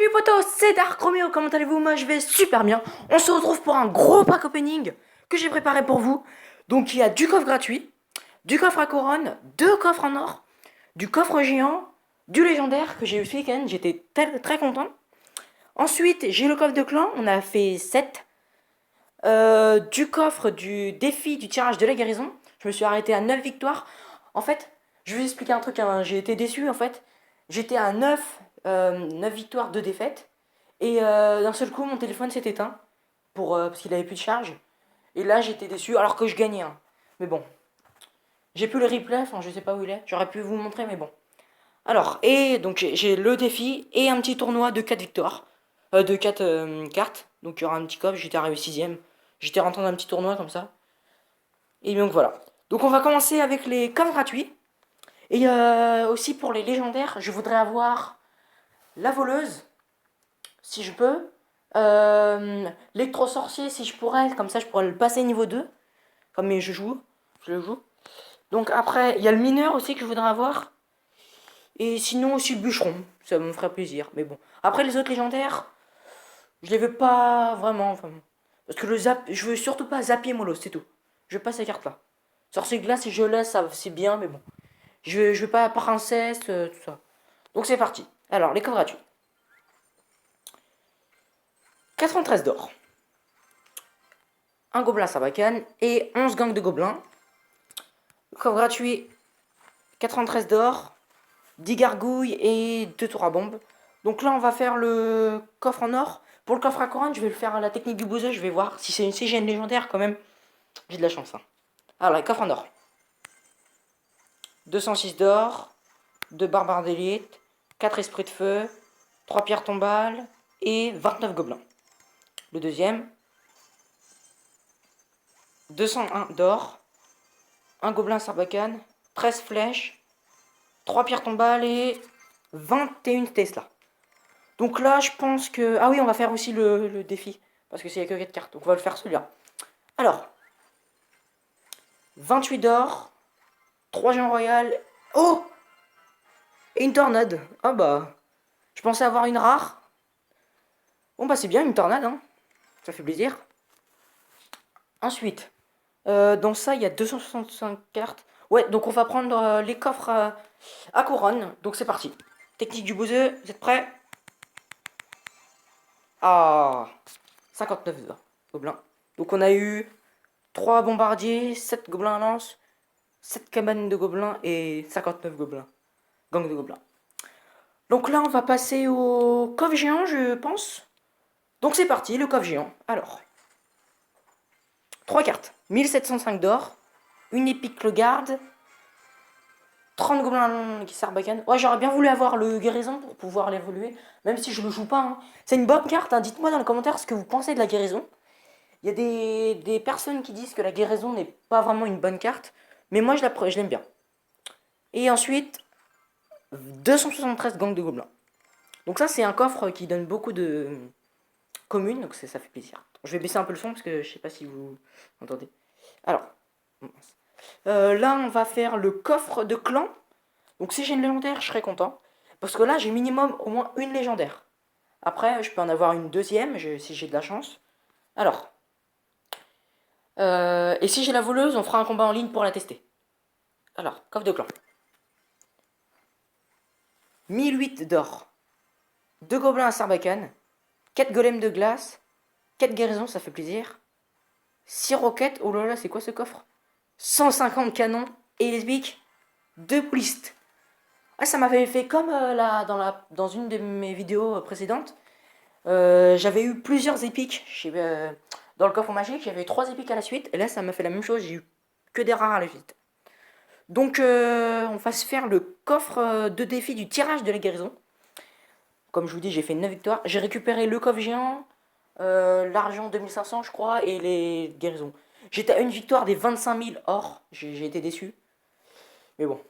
Salut potos, c'est Dark Romeo, comment allez-vous? Moi je vais super bien. On se retrouve pour un gros pack opening que j'ai préparé pour vous. Donc il y a du coffre gratuit, du coffre à couronne, deux coffres en or, du coffre géant, du légendaire que j'ai eu ce week-end, j'étais très content. Ensuite j'ai le coffre de clan, on a fait 7. Du coffre du défi du tirage de la guérison, je me suis arrêté à 9 victoires. En fait, je vais vous expliquer un truc, hein. J'ai été déçu en fait. J'étais à 9 victoires, 2 défaites. Et d'un seul coup, mon téléphone s'est éteint parce qu'il avait plus de charge. Et là, j'étais déçu alors que je gagnais, hein. Mais bon, j'ai plus le replay, enfin, je sais pas où il est. J'aurais pu vous montrer, mais bon. Alors, et donc j'ai le défi et un petit tournoi de 4 victoires. De 4 cartes. Donc il y aura un petit coffre, j'étais arrivé 6ème. J'étais rentré dans un petit tournoi comme ça. Et donc voilà. Donc on va commencer avec les coffres gratuits. Et aussi pour les légendaires, je voudrais avoir la voleuse, si je peux. L'électro-sorcier, si je pourrais. Comme ça, je pourrais le passer niveau 2. Comme je le joue. Donc après, il y a le mineur aussi que je voudrais avoir. Et sinon aussi le bûcheron. Ça me ferait plaisir. Mais bon. Après les autres légendaires, je les veux pas vraiment. Enfin, parce que le zap, je veux surtout pas zapper Molos, c'est tout. Je veux pas ces cartes là. Sorcier de glace, si je laisse, c'est bien, mais bon. Je veux pas princesse, tout ça. Donc c'est parti. Alors, les coffres gratuits. 93 d'or. Un gobelin sarbacane et 11 gangs de gobelins. Coffre gratuit, 93 d'or, 10 gargouilles et 2 tours à bombe. Donc là, on va faire le coffre en or. Pour le coffre à couronne, je vais le faire à la technique du buzzer. Je vais voir si c'est une CGN légendaire quand même. J'ai de la chance. Hein. Alors, les coffres en or. 206 d'or, 2 barbares d'élite, 4 esprits de feu, 3 pierres tombales et 29 gobelins. Le deuxième, 201 d'or, 1 gobelin sarbacane, 13 flèches, 3 pierres tombales et 21 Tesla. Donc là, je pense que... Ah oui, on va faire aussi le défi, parce que c'est que 4 cartes, donc on va le faire celui-là. Alors, 28 d'or, 3 géants royales... Oh! Et une tornade. Ah bah... Je pensais avoir une rare. Bon bah c'est bien, une tornade, hein. Ça fait plaisir. Ensuite, dans ça, il y a 265 cartes. Ouais, donc on va prendre les coffres à couronne. Donc c'est parti. Technique du buzzer, vous êtes prêts? Ah, 59 gobelins. Donc on a eu 3 bombardiers, 7 gobelins à lance, 7 cabanes de gobelins et 59 gobelins. Gang de gobelins. Donc là, on va passer au coffre géant, je pense. Donc c'est parti, le coffre géant. Alors, 3 cartes. 1705 d'or, une épique le garde, 30 gobelins qui sarbacane. Ouais, j'aurais bien voulu avoir le guérison pour pouvoir l'évoluer, même si je le joue pas. Hein. C'est une bonne carte, hein. Dites-moi dans les commentaires ce que vous pensez de la guérison. Il y a des personnes qui disent que la guérison n'est pas vraiment une bonne carte, mais moi je l'aime bien. Et ensuite, 273 gangs de gobelins. Donc ça c'est un coffre qui donne beaucoup de communes, donc ça fait plaisir. Je vais baisser un peu le son parce que je sais pas si vous entendez. Alors, là on va faire le coffre de clan. Donc si j'ai une légendaire, je serais content. Parce que là j'ai minimum au moins une légendaire. Après, je peux en avoir une deuxième si j'ai de la chance. Alors, et si j'ai la voleuse, on fera un combat en ligne pour la tester. Alors, coffre de clan. 1008 d'or. 2 gobelins à sarbacane. 4 golems de glace. 4 guérisons, ça fait plaisir. 6 roquettes. Oh là là, c'est quoi ce coffre? 150 canons. Et lesbiques. 2 poulistes. Ah, ça m'avait fait comme dans une de mes vidéos précédentes. J'avais eu plusieurs épiques dans le coffre magique. J'avais eu 3 épiques à la suite. Et là, ça m'a fait la même chose. J'ai eu que des rares à la suite. Donc, on va se faire le coffre de défi du tirage de la guérison. Comme je vous dis, j'ai fait 9 victoires. J'ai récupéré le coffre géant, l'argent 2500, je crois, et les guérisons. J'étais à une victoire des 25 000 or. J'ai été déçu. Mais bon.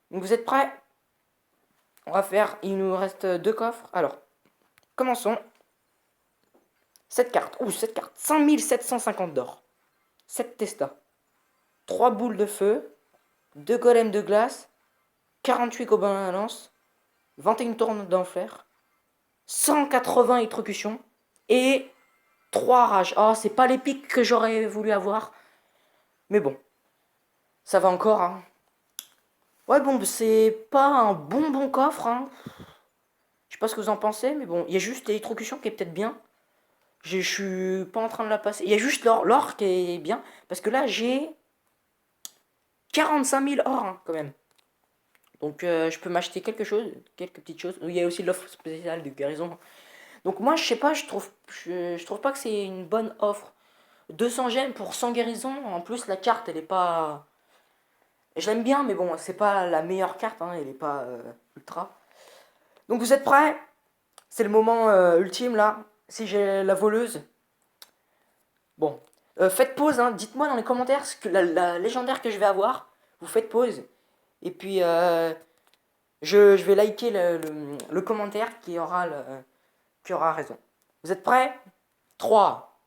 Donc, vous êtes prêts? On va faire. Il nous reste 2 coffres. Alors, commençons. 7 cartes. Ouh, 7 cartes. 5750 d'or. 7 testas. 3 boules de feu. 2 golems de glace. 48 gobelins à lance. 21 tournes d'enfer. 180 électrocutions et 3 rages. Oh, c'est pas l'épique que j'aurais voulu avoir. Mais bon, ça va encore, hein. Ouais, bon, c'est pas un bon coffre, hein. Je sais pas ce que vous en pensez, mais bon, il y a juste l'électrocution qui est peut-être bien. Je suis pas en train de la passer. Il y a juste l'or qui est bien. Parce que là, j'ai 45 000 or, hein, quand même. Donc, je peux m'acheter quelque chose, quelques petites choses. Il y a aussi l'offre spéciale de guérison. Donc, moi, je sais pas, je trouve pas que c'est une bonne offre. 200 gemmes pour 100 guérisons. En plus, la carte, elle est pas. Je l'aime bien, mais bon, c'est pas la meilleure carte, hein, elle est pas ultra. Donc, vous êtes prêts? C'est le moment ultime là. Si j'ai la voleuse. Bon, faites pause, hein. Dites-moi dans les commentaires ce que la légendaire que je vais avoir. Vous faites pause. Et puis, je vais liker le commentaire qui aura raison. Vous êtes prêts? 3,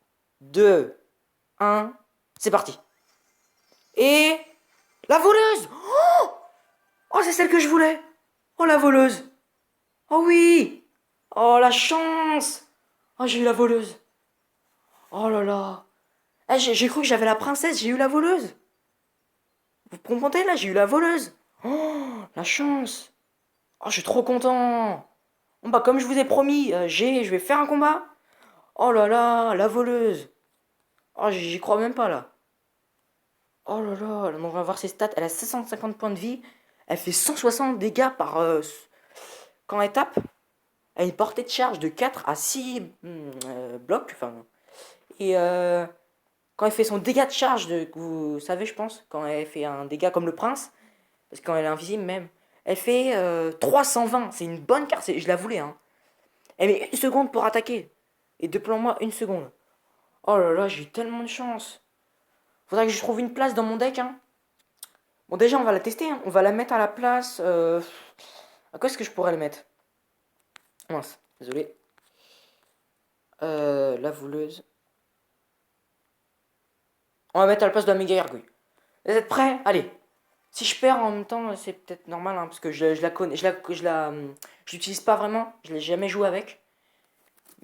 2, 1, c'est parti. Et la voleuse! Oh, oh, c'est celle que je voulais! Oh, la voleuse! Oh oui! Oh, la chance! Oh, j'ai eu la voleuse! Oh là là! Eh, j'ai cru que j'avais la princesse, j'ai eu la voleuse! Vous comprenez là, j'ai eu la voleuse! Oh, la chance! Oh, je suis trop content! Bon, bah, comme je vous ai promis, je vais faire un combat! Oh là là, la voleuse! Oh, j'y crois même pas là! Oh là là, on va voir ses stats. Elle a 750 points de vie. Elle fait 160 dégâts par quand elle tape. Elle a une portée de charge de 4 à 6 blocs. Enfin, et quand elle fait son dégât de charge, vous savez, je pense, quand elle fait un dégât comme le prince, parce que quand elle est invisible même, elle fait 320. C'est une bonne carte, je la voulais. Hein. Elle met une seconde pour attaquer. Et déploie-moi une seconde. Oh là là, j'ai eu tellement de chance. Faudrait que je trouve une place dans mon deck. Hein. Bon, déjà, on va la tester. Hein. On va la mettre à la place. À quoi est-ce que je pourrais le mettre? Mince, désolé. La voleuse. On va mettre à la place de la méga gargouille. Vous êtes prêts? Allez. Si je perds en même temps, c'est peut-être normal, hein, parce que je la connais. Je l'utilise pas vraiment. Je l'ai jamais joué avec.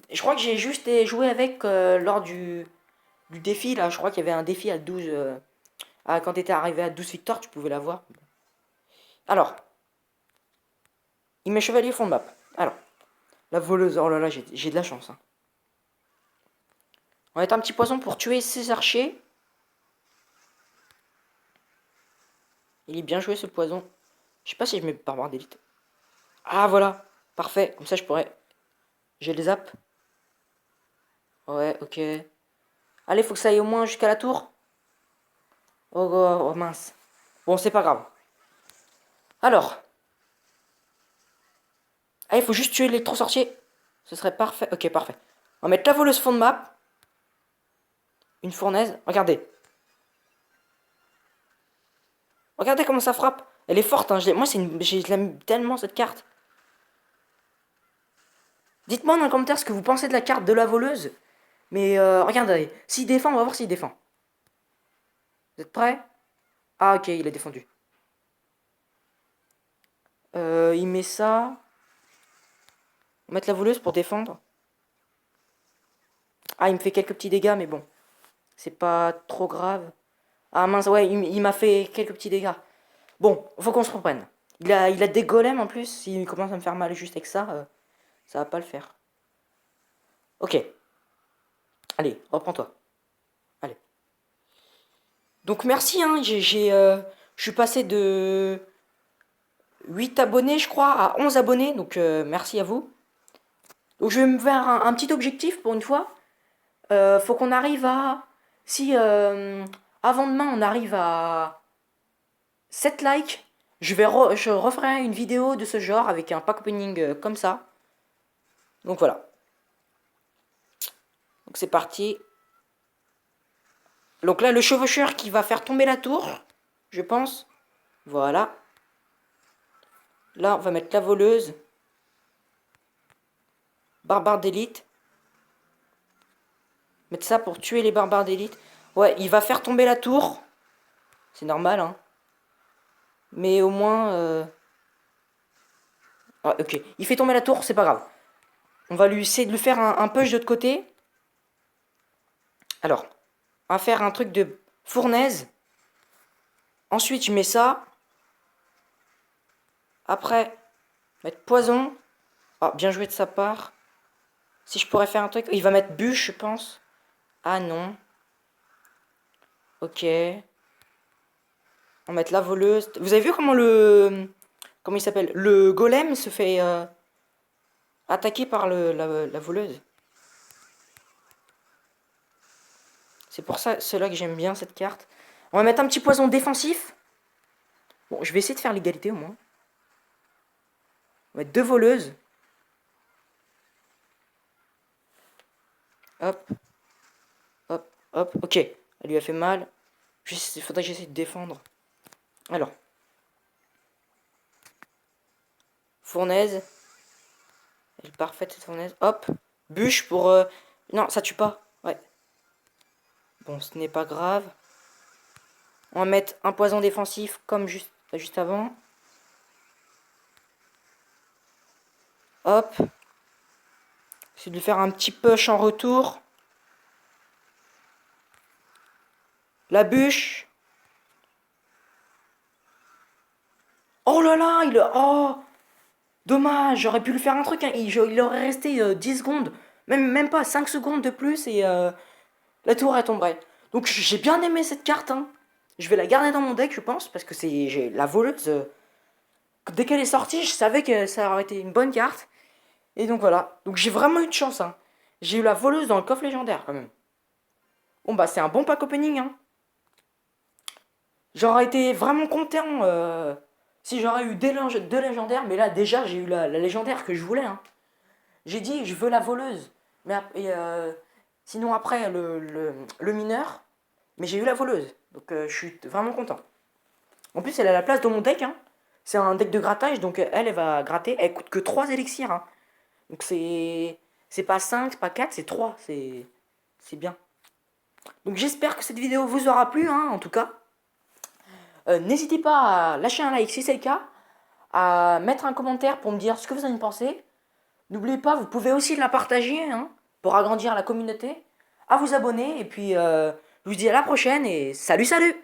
Et je crois que j'ai juste joué avec lors du défi. Là, je crois qu'il y avait un défi à 12. Quand tu étais arrivé à 12 victoires, tu pouvais l'avoir. Alors. Il met chevalier fond de map. Alors. La voleuse, oh là là, j'ai de la chance. Hein. On va être un petit poison pour tuer ces archers. Il est bien joué ce poison. Je sais pas si je mets barbare d'élite. Ah voilà, parfait. Comme ça je pourrais. J'ai les zaps. Ouais, ok. Allez, faut que ça aille au moins jusqu'à la tour. Oh, oh, oh mince. Bon, c'est pas grave. Alors. Ah, il faut juste tuer les 3 sorciers. Ce serait parfait. Ok, parfait. On va mettre la voleuse fond de map. Une fournaise. Regardez. Regardez comment ça frappe. Elle est forte. Hein. Moi, je l'aime tellement cette carte. Dites-moi dans les commentaires ce que vous pensez de la carte de la voleuse. Mais regardez. S'il défend, on va voir s'il défend. Vous êtes prêts? Ah, ok, il a défendu. Il met ça. On va mettre la voleuse pour défendre. Ah, il me fait quelques petits dégâts, mais bon. C'est pas trop grave. Ah mince, ouais, il m'a fait quelques petits dégâts. Bon, faut qu'on se reprenne. Il a des golems en plus. S'il commence à me faire mal juste avec ça va pas le faire. Ok. Allez, reprends-toi. Allez. Donc merci, hein. Je suis passé de 8 abonnés, je crois, à 11 abonnés. Donc merci à vous. Donc je vais me faire un petit objectif pour une fois. Faut qu'on arrive à... Si avant demain on arrive à 7 likes, je referai une vidéo de ce genre avec un pack opening comme ça. Donc voilà. Donc c'est parti. Donc là le chevaucheur qui va faire tomber la tour, je pense. Voilà. Là on va mettre la voleuse. Barbare d'élite. Mettre ça pour tuer les barbares d'élite. Ouais, il va faire tomber la tour. C'est normal, hein. Mais au moins... Ah, ok. Il fait tomber la tour, c'est pas grave. On va lui essayer de lui faire un push de l'autre côté. Alors, on va faire un truc de fournaise. Ensuite, je mets ça. Après, mettre poison. Oh, bien joué de sa part. Si je pourrais faire un truc. Il va mettre bûche, je pense. Ah non. Ok. On va mettre la voleuse. Vous avez vu comment comment il s'appelle? Le golem se fait attaquer par la voleuse. C'est pour ça, cela que j'aime bien cette carte. On va mettre un petit poison défensif. Bon, je vais essayer de faire l'égalité au moins. On va mettre 2 voleuses. Hop. Hop, hop. Ok. Elle lui a fait mal. Il faudrait que j'essaie de défendre. Alors. Fournaise. Elle est parfaite cette fournaise. Hop. Bûche pour... Non, ça tue pas. Ouais. Bon, ce n'est pas grave. On va mettre un poison défensif comme juste avant. Hop. C'est de lui faire un petit push en retour. La bûche. Oh là là, Oh, dommage, j'aurais pu lui faire un truc. Hein. Il aurait resté 10 secondes. Même pas 5 secondes de plus et la tour est tombée. Donc j'ai bien aimé cette carte. Hein. Je vais la garder dans mon deck, je pense, parce que j'ai la voleuse. Dès qu'elle est sortie, je savais que ça aurait été une bonne carte. Et donc voilà. Donc j'ai vraiment eu de chance. Hein. J'ai eu la voleuse dans le coffre légendaire quand même. Bon bah c'est un bon pack opening. Hein. J'aurais été vraiment content si j'aurais eu deux légendaires. Mais là déjà j'ai eu la légendaire que je voulais. Hein. J'ai dit je veux la voleuse. Sinon après le mineur. Mais j'ai eu la voleuse. Donc je suis vraiment content. En plus elle a la place dans mon deck. Hein. C'est un deck de grattage. Donc elle va gratter. Elle coûte que 3 élixirs. Hein. Donc c'est pas 5, c'est pas 4, c'est 3. C'est bien. Donc j'espère que cette vidéo vous aura plu. Hein, en tout cas. N'hésitez pas à lâcher un like si c'est le cas. À mettre un commentaire pour me dire ce que vous en pensez. N'oubliez pas, vous pouvez aussi la partager hein, pour agrandir la communauté. À vous abonner. Et puis, je vous dis à la prochaine et salut, salut!